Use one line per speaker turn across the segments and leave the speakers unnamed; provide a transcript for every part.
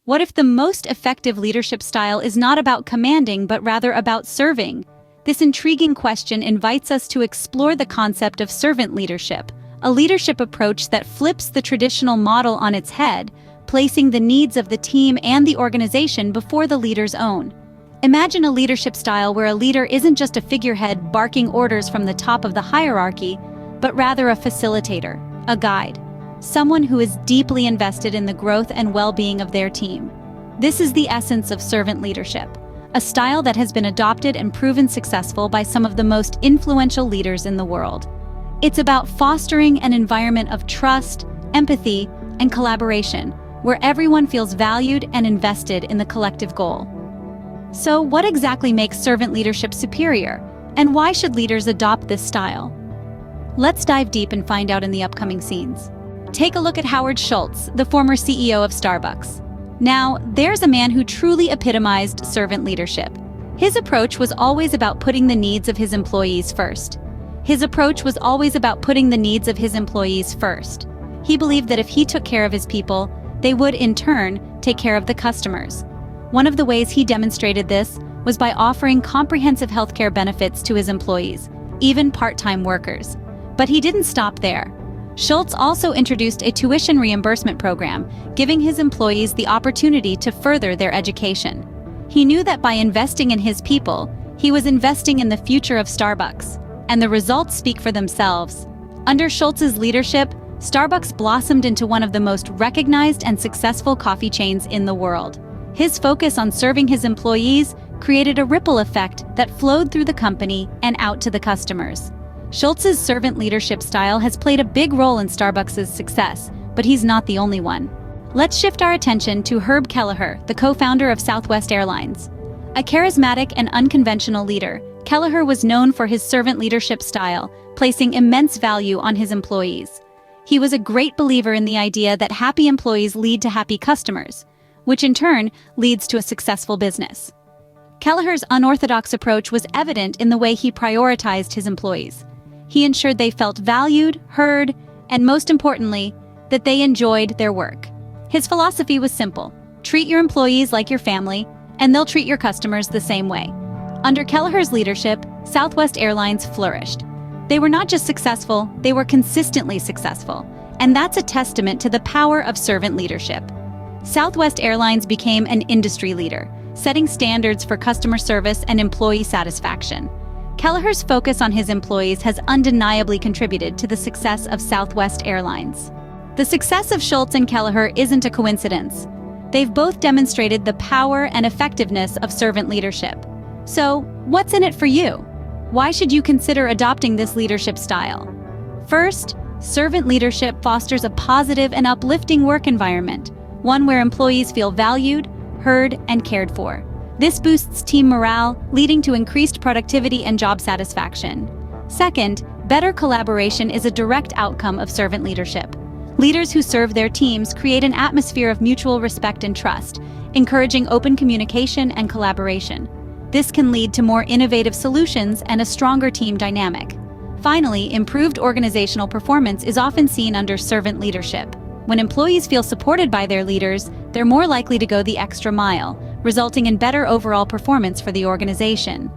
What if the most effective leadership style is not about commanding but rather about serving? This intriguing question invites us to explore the concept of servant leadership, a leadership approach that flips the traditional model on its head, placing the needs of the team and the organization before the leader's own. Imagine a leadership style where a leader isn't just a figurehead barking orders from the top of the hierarchy, but rather a facilitator, a guide, someone who is deeply invested in the growth and well-being of their team. This is the essence of servant leadership, a style that has been adopted and proven successful by some of the most influential leaders in the world. It's about fostering an environment of trust, empathy, and collaboration, where everyone feels valued and invested in the collective goal. So, what exactly makes servant leadership superior, and why should leaders adopt this style? Let's dive deep and find out in the upcoming scenes. Take a look at Howard Schultz, the former CEO of Starbucks. Now, there's a man who truly epitomized servant leadership. His approach was always about putting the needs of his employees first. He believed that if he took care of his people, they would, in turn, take care of the customers. One of the ways he demonstrated this was by offering comprehensive healthcare benefits to his employees, even part-time workers. But he didn't stop there. Schultz also introduced a tuition reimbursement program, giving his employees the opportunity to further their education. He knew that by investing in his people, he was investing in the future of Starbucks, and the results speak for themselves. Under Schultz's leadership, Starbucks blossomed into one of the most recognized and successful coffee chains in the world. His focus on serving his employees created a ripple effect that flowed through the company and out to the customers. Schultz's servant leadership style has played a big role in Starbucks' success, but he's not the only one. Let's shift our attention to Herb Kelleher, the co-founder of Southwest Airlines. A charismatic and unconventional leader, Kelleher was known for his servant leadership style, placing immense value on his employees. He was a great believer in the idea that happy employees lead to happy customers, which in turn leads to a successful business. Kelleher's unorthodox approach was evident in the way he prioritized his employees. He ensured they felt valued, heard, and most importantly, that they enjoyed their work. His philosophy was simple: treat your employees like your family, and they'll treat your customers the same way. Under Kelleher's leadership, Southwest Airlines flourished. They were not just successful, they were consistently successful, and that's a testament to the power of servant leadership. Southwest Airlines became an industry leader, setting standards for customer service and employee satisfaction. Kelleher's focus on his employees has undeniably contributed to the success of Southwest Airlines. The success of Schultz and Kelleher isn't a coincidence. They've both demonstrated the power and effectiveness of servant leadership. So, what's in it for you? Why should you consider adopting this leadership style? First, servant leadership fosters a positive and uplifting work environment, one where employees feel valued, heard, and cared for. This boosts team morale, leading to increased productivity and job satisfaction. Second, better collaboration is a direct outcome of servant leadership. Leaders who serve their teams create an atmosphere of mutual respect and trust, encouraging open communication and collaboration. This can lead to more innovative solutions and a stronger team dynamic. Finally, improved organizational performance is often seen under servant leadership. When employees feel supported by their leaders, they're more likely to go the extra mile, resulting in better overall performance for the organization.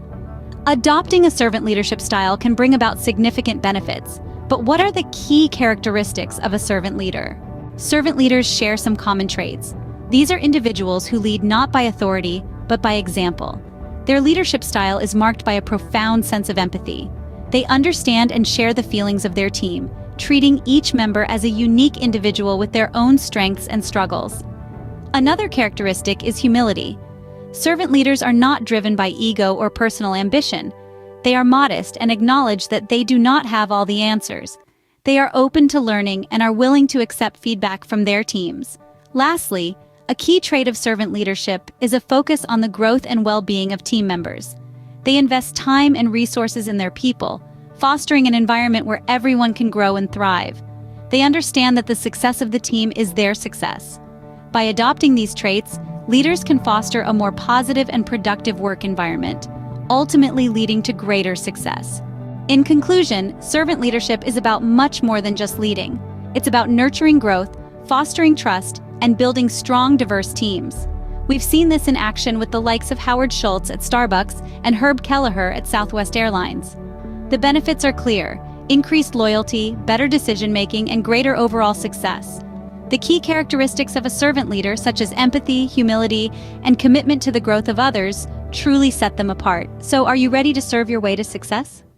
Adopting a servant leadership style can bring about significant benefits, but what are the key characteristics of a servant leader? Servant leaders share some common traits. These are individuals who lead not by authority, but by example. Their leadership style is marked by a profound sense of empathy. They understand and share the feelings of their team, treating each member as a unique individual with their own strengths and struggles. Another characteristic is humility. Servant leaders are not driven by ego or personal ambition. They are modest and acknowledge that they do not have all the answers. They are open to learning and are willing to accept feedback from their teams. Lastly, a key trait of servant leadership is a focus on the growth and well-being of team members. They invest time and resources in their people, fostering an environment where everyone can grow and thrive. They understand that the success of the team is their success. By adopting these traits, leaders can foster a more positive and productive work environment, ultimately leading to greater success. In conclusion, servant leadership is about much more than just leading. It's about nurturing growth, fostering trust, and building strong, diverse teams. We've seen this in action with the likes of Howard Schultz at Starbucks and Herb Kelleher at Southwest Airlines. The benefits are clear: increased loyalty, better decision-making, and greater overall success. The key characteristics of a servant leader, such as empathy, humility, and commitment to the growth of others, truly set them apart. So, are you ready to serve your way to success?